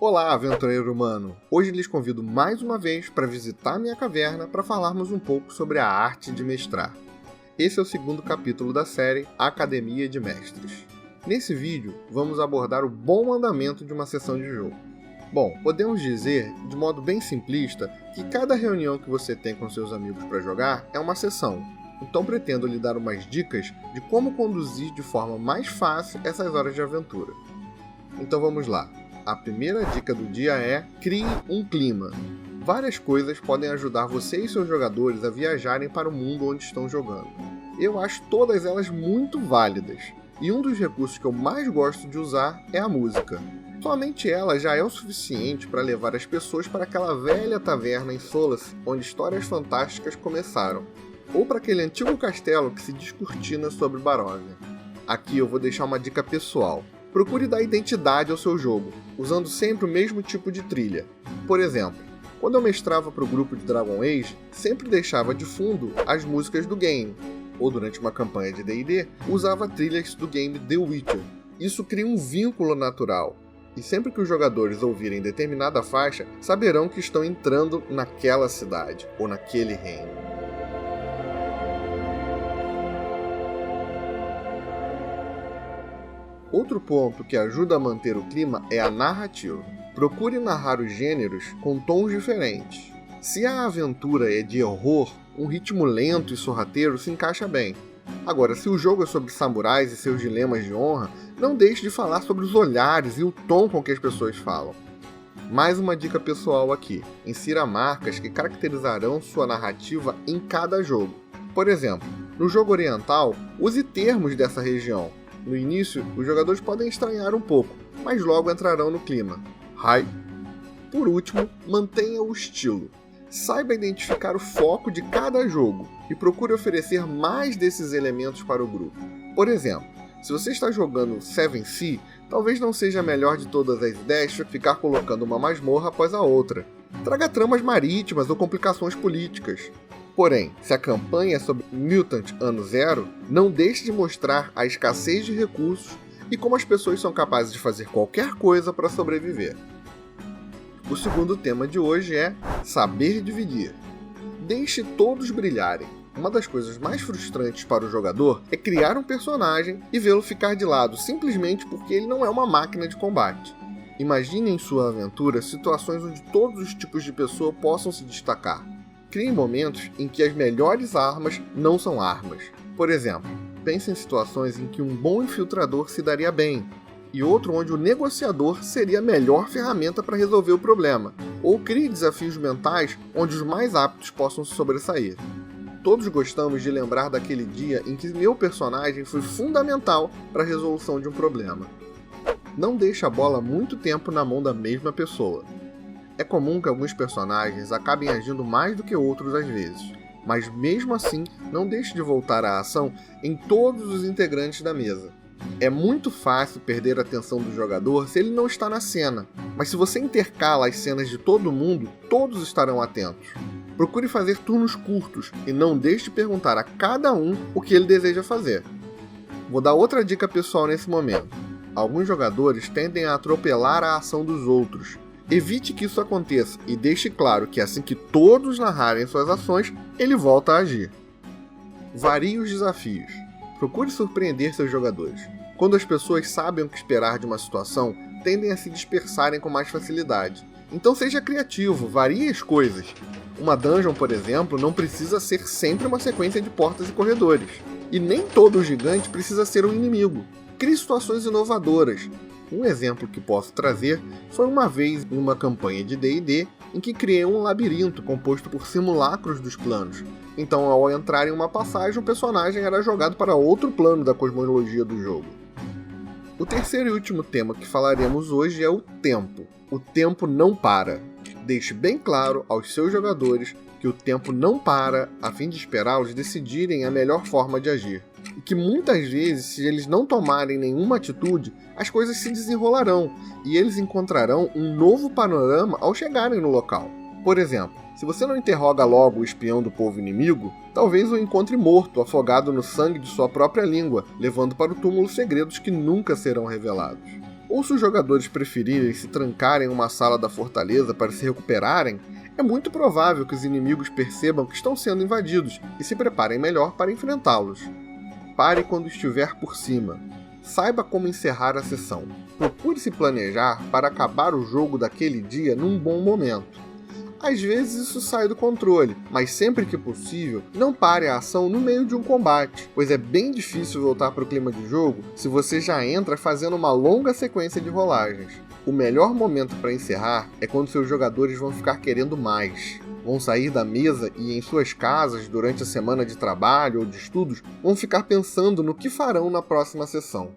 Olá, aventureiro humano! Hoje lhes convido mais uma vez para visitar minha caverna para falarmos um pouco sobre a arte de mestrar. Esse é o segundo capítulo da série Academia de Mestres. Nesse vídeo, vamos abordar o bom andamento de uma sessão de jogo. Bom, podemos dizer, de modo bem simplista, que cada reunião que você tem com seus amigos para jogar é uma sessão. Então pretendo lhe dar umas dicas de como conduzir de forma mais fácil essas horas de aventura. Então vamos lá. A primeira dica do dia é: crie um clima. Várias coisas podem ajudar você e seus jogadores a viajarem para o mundo onde estão jogando. Eu acho todas elas muito válidas, e um dos recursos que eu mais gosto de usar é a música. Somente ela já é o suficiente para levar as pessoas para aquela velha taverna em Solace, onde histórias fantásticas começaram, ou para aquele antigo castelo que se descortina sobre Barovia. Aqui eu vou deixar uma dica pessoal. Procure dar identidade ao seu jogo, usando sempre o mesmo tipo de trilha. Por exemplo, quando eu mestrava para o grupo de Dragon Age, sempre deixava de fundo as músicas do game, ou durante uma campanha de D&D, usava trilhas do game The Witcher. Isso cria um vínculo natural, e sempre que os jogadores ouvirem determinada faixa, saberão que estão entrando naquela cidade, ou naquele reino. Outro ponto que ajuda a manter o clima é a narrativa. Procure narrar os gêneros com tons diferentes. Se a aventura é de horror, um ritmo lento e sorrateiro se encaixa bem. Agora, se o jogo é sobre samurais e seus dilemas de honra, não deixe de falar sobre os olhares e o tom com que as pessoas falam. Mais uma dica pessoal aqui: insira marcas que caracterizarão sua narrativa em cada jogo. Por exemplo, no jogo oriental, use termos dessa região. No início, os jogadores podem estranhar um pouco, mas logo entrarão no clima. Por último, mantenha o estilo. Saiba identificar o foco de cada jogo e procure oferecer mais desses elementos para o grupo. Por exemplo, se você está jogando 7th, talvez não seja a melhor de todas as ideias ficar colocando uma masmorra após a outra. Traga tramas marítimas ou complicações políticas. Porém, se a campanha é sobre Mutant Ano Zero, não deixe de mostrar a escassez de recursos e como as pessoas são capazes de fazer qualquer coisa para sobreviver. O segundo tema de hoje é saber dividir. Deixe todos brilharem. Uma das coisas mais frustrantes para o jogador é criar um personagem e vê-lo ficar de lado simplesmente porque ele não é uma máquina de combate. Imagine em sua aventura situações onde todos os tipos de pessoa possam se destacar. Crie momentos em que as melhores armas não são armas. Por exemplo, pense em situações em que um bom infiltrador se daria bem, e outro onde o negociador seria a melhor ferramenta para resolver o problema. Ou crie desafios mentais onde os mais aptos possam se sobressair. Todos gostamos de lembrar daquele dia em que meu personagem foi fundamental para a resolução de um problema. Não deixe a bola muito tempo na mão da mesma pessoa. É comum que alguns personagens acabem agindo mais do que outros às vezes, mas mesmo assim não deixe de voltar à ação em todos os integrantes da mesa. É muito fácil perder a atenção do jogador se ele não está na cena, mas se você intercala as cenas de todo mundo, todos estarão atentos. Procure fazer turnos curtos e não deixe de perguntar a cada um o que ele deseja fazer. Vou dar outra dica pessoal nesse momento. Alguns jogadores tendem a atropelar a ação dos outros. Evite que isso aconteça e deixe claro que assim que todos narrarem suas ações, ele volta a agir. Varie os desafios. Procure surpreender seus jogadores. Quando as pessoas sabem o que esperar de uma situação, tendem a se dispersarem com mais facilidade. Então seja criativo, varie as coisas. Uma dungeon, por exemplo, não precisa ser sempre uma sequência de portas e corredores. E nem todo gigante precisa ser um inimigo. Crie situações inovadoras. Um exemplo que posso trazer foi uma vez em uma campanha de D&D em que criei um labirinto composto por simulacros dos planos. Então, ao entrar em uma passagem, o personagem era jogado para outro plano da cosmologia do jogo. O terceiro e último tema que falaremos hoje é o tempo. O tempo não para. Deixe bem claro aos seus jogadores que o tempo não para a fim de esperá-los decidirem a melhor forma de agir. E que muitas vezes, se eles não tomarem nenhuma atitude, as coisas se desenrolarão e eles encontrarão um novo panorama ao chegarem no local. Por exemplo, se você não interroga logo o espião do povo inimigo, talvez o encontre morto, afogado no sangue de sua própria língua, levando para o túmulo segredos que nunca serão revelados. ou se os jogadores preferirem se trancarem em uma sala da fortaleza para se recuperarem, é muito provável que os inimigos percebam que estão sendo invadidos e se preparem melhor para enfrentá-los. Pare quando estiver por cima. Saiba como encerrar a sessão. Procure se planejar para acabar o jogo daquele dia num bom momento. Às vezes isso sai do controle, mas sempre que possível, não pare a ação no meio de um combate, pois é bem difícil voltar para o clima de jogo se você já entra fazendo uma longa sequência de rolagens. O melhor momento para encerrar é quando seus jogadores vão ficar querendo mais. Vão sair da mesa e em suas casas durante a semana de trabalho ou de estudos, vão ficar pensando no que farão na próxima sessão.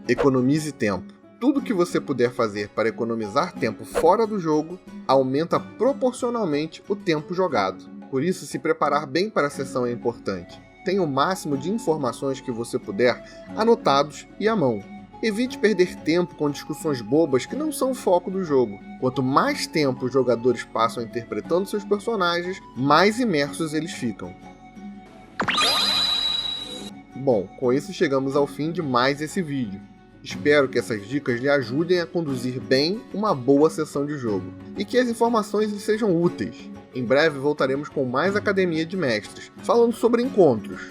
Economize tempo. Tudo que você puder fazer para economizar tempo fora do jogo aumenta proporcionalmente o tempo jogado. Por isso, se preparar bem para a sessão é importante. Tenha o máximo de informações que você puder anotados e à mão. Evite perder tempo com discussões bobas que não são o foco do jogo. Quanto mais tempo os jogadores passam interpretando seus personagens, mais imersos eles ficam. Bom, com isso chegamos ao fim de mais esse vídeo. Espero que essas dicas lhe ajudem a conduzir bem uma boa sessão de jogo e que as informações lhe sejam úteis. Em breve voltaremos com mais Academia de Mestres, falando sobre encontros.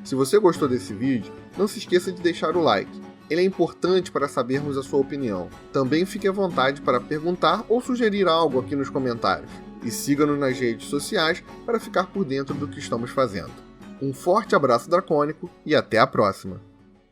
Se você gostou desse vídeo, não se esqueça de deixar o like. Ele é importante para sabermos a sua opinião. Também fique à vontade para perguntar ou sugerir algo aqui nos comentários. E siga-nos nas redes sociais para ficar por dentro do que estamos fazendo. Um forte abraço dracônico e até a próxima!